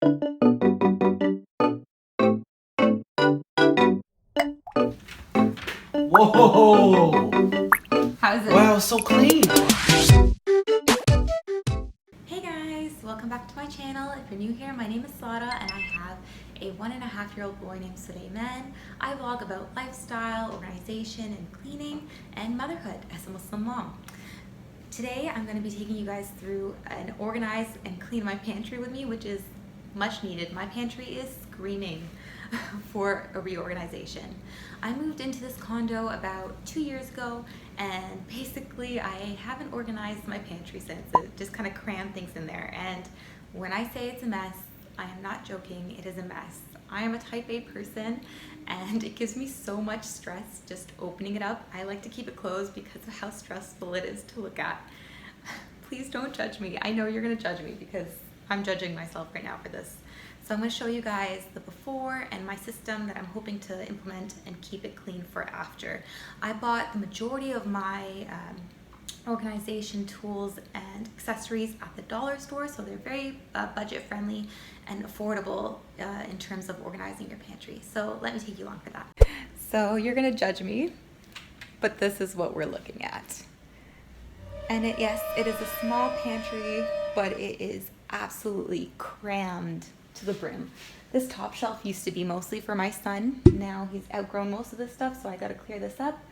Whoa! How's it? Wow, so clean! Hey guys, welcome back to my channel. If you're new here, my name is Sara and I have a 1.5-year-old boy named Suleyman. I vlog about lifestyle, organization, and cleaning, and motherhood as a Muslim mom. Today I'm going to be taking you guys through and organize and clean my pantry with me, which is much needed. My pantry is screaming for a reorganization. I moved into this condo about 2 years ago, and basically I haven't organized my pantry since. It just kind of crammed things in there, and when I say it's a mess, I am not joking. It is a mess. I am a type A person and it gives me so much stress just opening it up. I like to keep it closed because of how stressful it is to look at. Please don't judge me. I know you're gonna judge me because I'm judging myself right now for this. So I'm going to show you guys the before and my system that I'm hoping to implement and keep it clean for after. I bought the majority of my organization tools and accessories at the dollar store, so they're very budget friendly and affordable in terms of organizing your pantry. So let me take you along for that. So you're going to judge me, but this is what we're looking at. And yes, it is a small pantry, but it is absolutely crammed to the brim. This top shelf used to be mostly for my son. Now he's outgrown most of this stuff, so I got to clear this up.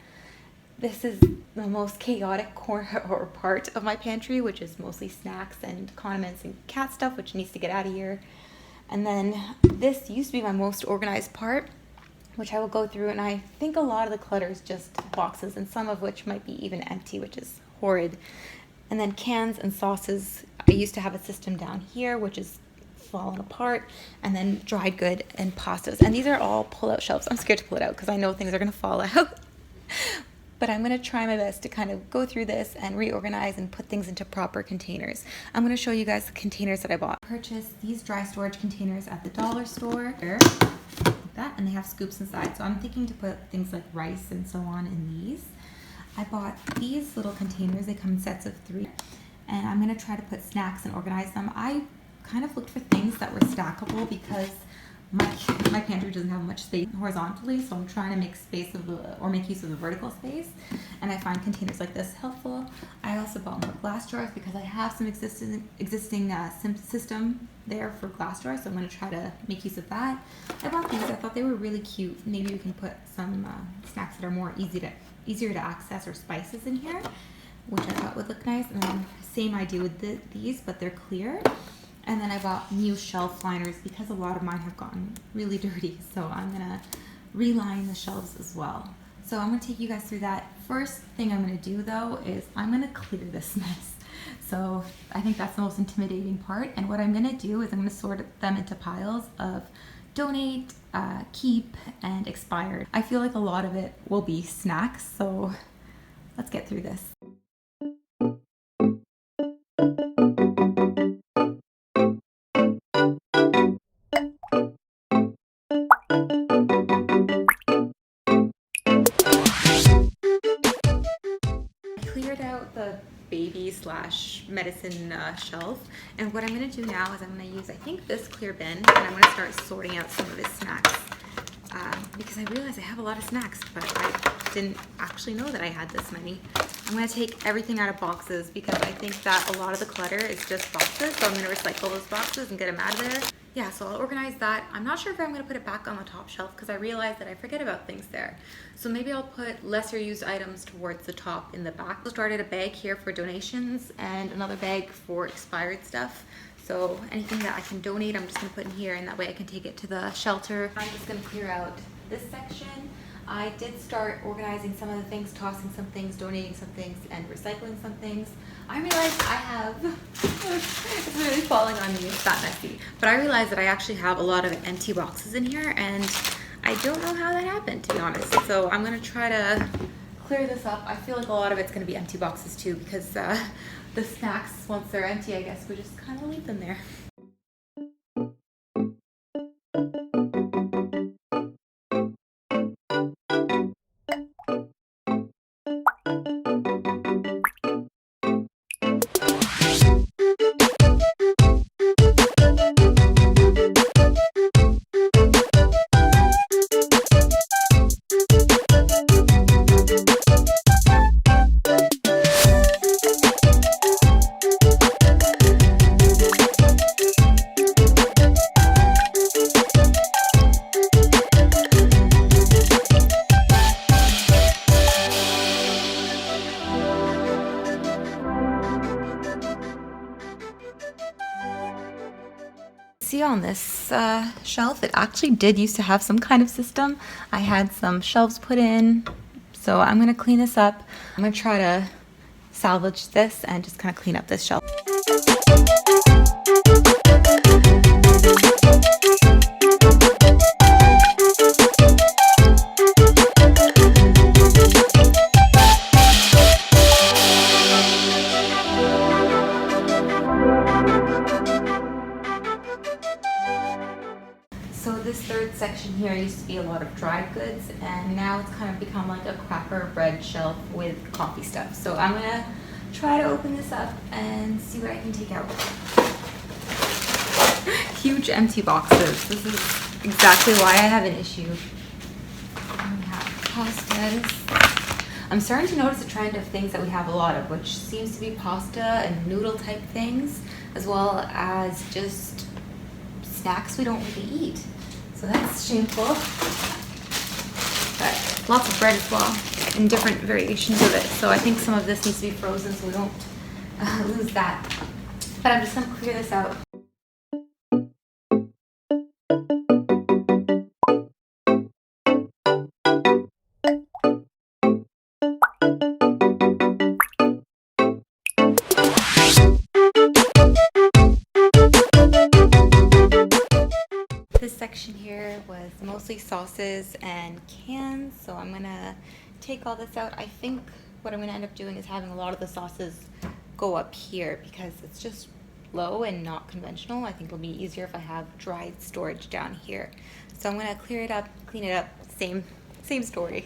This is the most chaotic corner or part of my pantry, which is mostly snacks and condiments and cat stuff, which needs to get out of here. And then this used to be my most organized part, which I will go through, and I think a lot of the clutter is just boxes, and some of which might be even empty, which is horrid. And then cans and sauces. I used to have a system down here, which is fallen apart, and then dried good and pastas. And these are all pull-out shelves. I'm scared to pull it out because I know things are going to fall out. But I'm going to try my best to kind of go through this and reorganize and put things into proper containers. I'm going to show you guys the containers that I bought. I purchased these dry storage containers at the dollar store. Like that, and they have scoops inside. So I'm thinking to put things like rice and so on in these. I bought these little containers. They come in sets of 3. And I'm going to try to put snacks and organize them. I kind of looked for things that were stackable because my pantry doesn't have much space horizontally, so I'm trying to make space or make use of the vertical space, and I find containers like this helpful. I also bought more glass jars because I have some existing system there for glass jars, so I'm going to try to make use of that. I bought these. I thought they were really cute. Maybe we can put some snacks that are more easier to access or spices in here, which I thought would look nice. And then same idea with these, but they're clear. And then I bought new shelf liners because a lot of mine have gotten really dirty. So I'm gonna reline the shelves as well. So I'm gonna take you guys through that. First thing I'm gonna do though is I'm gonna clear this mess. So I think that's the most intimidating part. And what I'm gonna do is I'm gonna sort them into piles of donate, keep, and expired. I feel like a lot of it will be snacks. So let's get through this. Cleared out the baby / medicine shelf, and what I'm going to do now is I'm going to use, I think, this clear bin, and I'm going to start sorting out some of his snacks because I realized I have a lot of snacks, but I didn't actually know that I had this many. I'm going to take everything out of boxes because I think that a lot of the clutter is just boxes, so I'm going to recycle those boxes and get them out of there. Yeah, so I'll organize that. I'm not sure if I'm going to put it back on the top shelf because I realized that I forget about things there. So maybe I'll put lesser used items towards the top in the back. I started a bag here for donations and another bag for expired stuff. So anything that I can donate, I'm just going to put in here, and that way I can take it to the shelter. I'm just going to clear out this section. I did start organizing some of the things, tossing some things, donating some things, and recycling some things. I realized I have, it's really falling on me, it's that messy. But I realized that I actually have a lot of empty boxes in here, and I don't know how that happened, to be honest. So I'm gonna try to clear this up. I feel like a lot of it's gonna be empty boxes too, because the snacks, once they're empty, I guess we just kind of leave them there. see on this shelf, it actually did used to have some kind of system. I had some shelves put in, so I'm gonna clean this up. I'm gonna try to salvage this and just kind of clean up this shelf. So this third section here used to be a lot of dried goods, and now it's kind of become like a cracker bread shelf with coffee stuff. So I'm gonna try to open this up and see what I can take out. Huge empty boxes. This is exactly why I have an issue. We have pastas. I'm starting to notice a trend of things that we have a lot of, which seems to be pasta and noodle type things, as well as just snacks we don't really eat. So that's shameful. But lots of bread as well, and different variations of it. So I think some of this needs to be frozen so we don't lose that. But I'm just gonna clear this out. This section here was mostly sauces and cans, so I'm gonna take all this out. I think what I'm gonna end up doing is having a lot of the sauces go up here because it's just low and not conventional. I think it'll be easier if I have dry storage down here. So I'm gonna clear it up, clean it up, same story.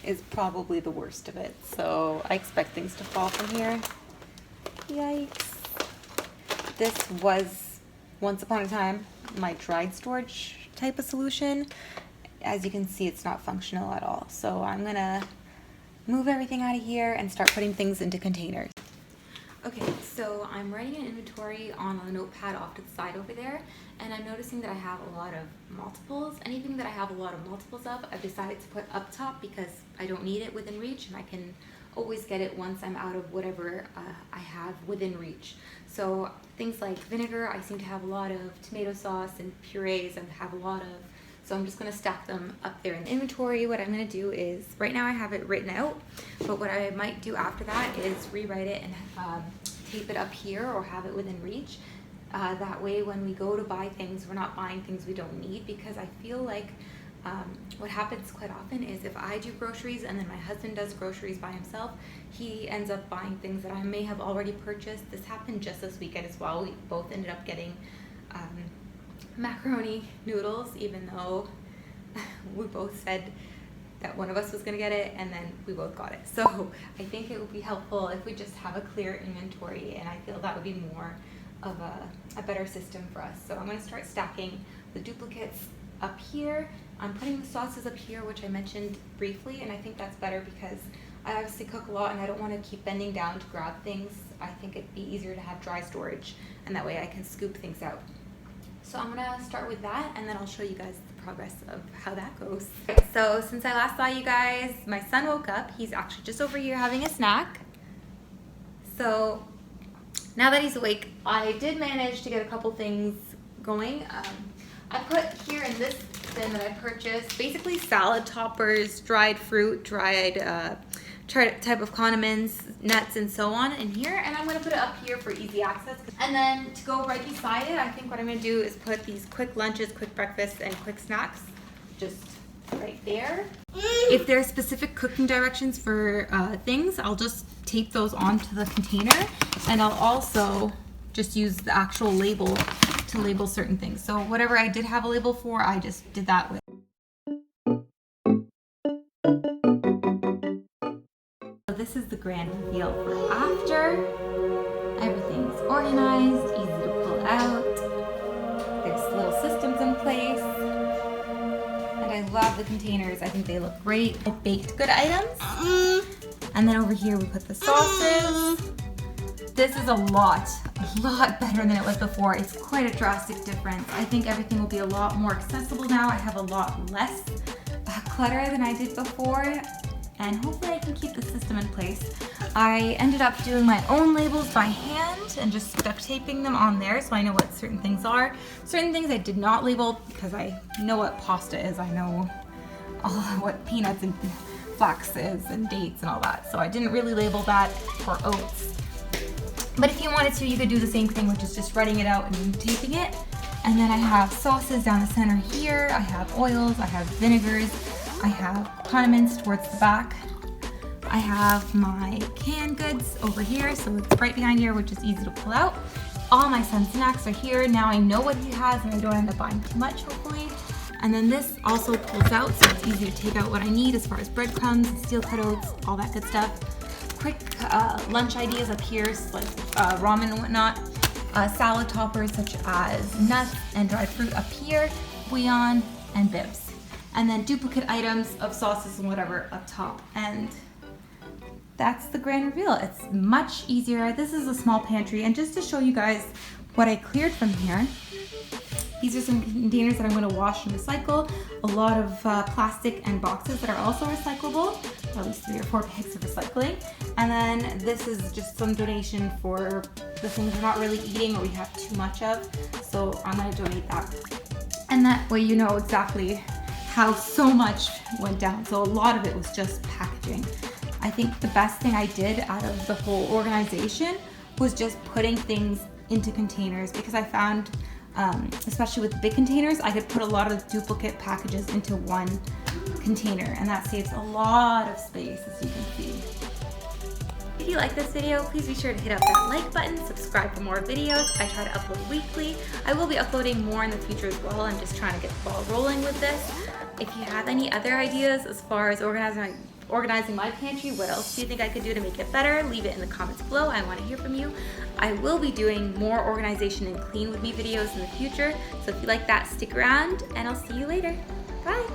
Is probably the worst of it, so I expect things to fall from here. Yikes. This was once upon a time my dried storage type of solution. As you can see, it's not functional at all, so I'm gonna move everything out of here and start putting things into containers. Okay, so I'm writing an inventory on a notepad off to the side over there, and I'm noticing that I have a lot of multiples. Anything that I have a lot of multiples of, I've decided to put up top because I don't need it within reach, and I can always get it once I'm out of whatever I have within reach. So things like vinegar, I seem to have a lot of tomato sauce, and purees I have a lot of. So I'm just gonna stack them up there in the inventory. What I'm gonna do is, right now I have it written out, but what I might do after that is rewrite it and tape it up here or have it within reach. That way when we go to buy things, we're not buying things we don't need, because I feel like what happens quite often is if I do groceries and then my husband does groceries by himself, he ends up buying things that I may have already purchased. This happened just this weekend as well. We both ended up getting macaroni noodles, even though we both said that one of us was gonna get it, and then we both got it. So I think it would be helpful if we just have a clear inventory, and I feel that would be more of a better system for us. So I'm gonna start stacking the duplicates up here. I'm putting the sauces up here, which I mentioned briefly, and I think that's better because I obviously cook a lot and I don't want to keep bending down to grab things. I think it'd be easier to have dry storage, and that way I can scoop things out. So I'm gonna start with that, and then I'll show you guys the progress of how that goes. So since I last saw you guys, my son woke up. He's actually just over here having a snack. So now that he's awake, I did manage to get a couple things going. I put here in this bin that I purchased basically salad toppers, dried fruit, dried type of condiments, nuts, and so on in here, and I'm going to put it up here for easy access. And then to go right beside it, I think what I'm going to do is put these quick lunches, quick breakfasts, and quick snacks just right there. If there are specific cooking directions for things, I'll just tape those onto the container, and I'll also just use the actual label to label certain things. So whatever I did have a label for, I just did that with. this is the grand reveal for after. Everything's organized, easy to pull out. There's little systems in place. And I love the containers. I think they look great. I baked good items. And then over here we put the sauces. This is a lot better than it was before. It's quite a drastic difference. I think everything will be a lot more accessible now. I have a lot less clutter than I did before, and hopefully I can keep the system in place. I ended up doing my own labels by hand and just duct taping them on there so I know what certain things are. Certain things I did not label because I know what pasta is. I know what peanuts and flax is and dates and all that. So I didn't really label that for oats. But if you wanted to, you could do the same thing, which is just writing it out and taping it. And then I have sauces down the center here. I have oils, I have vinegars, I have condiments towards the back. I have my canned goods over here, so it's right behind here, which is easy to pull out. All my son's snacks are here. Now I know what he has and I don't end up buying too much, hopefully. And then this also pulls out, so it's easy to take out what I need as far as breadcrumbs, steel cutouts, all that good stuff. Quick lunch ideas up here, like ramen and whatnot. Salad toppers such as nuts and dried fruit up here, bouillon and bibs. And then duplicate items of sauces and whatever up top. And that's the grand reveal. It's much easier. This is a small pantry, and just to show you guys what I cleared from here, these are some containers that I'm going to wash and recycle. A lot of plastic and boxes that are also recyclable, at least 3 or 4 bags of recycling. And then this is just some donation for the things we're not really eating or we have too much of. So I'm going to donate that. And that way you know exactly how so much went down. So a lot of it was just packaging. I think the best thing I did out of the whole organization was just putting things into containers, because I found, especially with big containers, I could put a lot of duplicate packages into one container, and that saves a lot of space, as you can see. If you like this video, please be sure to hit up that like button, subscribe for more videos. I try to upload weekly. I will be uploading more in the future as well. I'm just trying to get the ball rolling with this. If you have any other ideas as far as organizing my pantry, what else do you think I could do to make it better? Leave it in the comments below. I want to hear from you. I will be doing more organization and clean with me videos in the future. So if you like that, stick around and I'll see you later. Bye.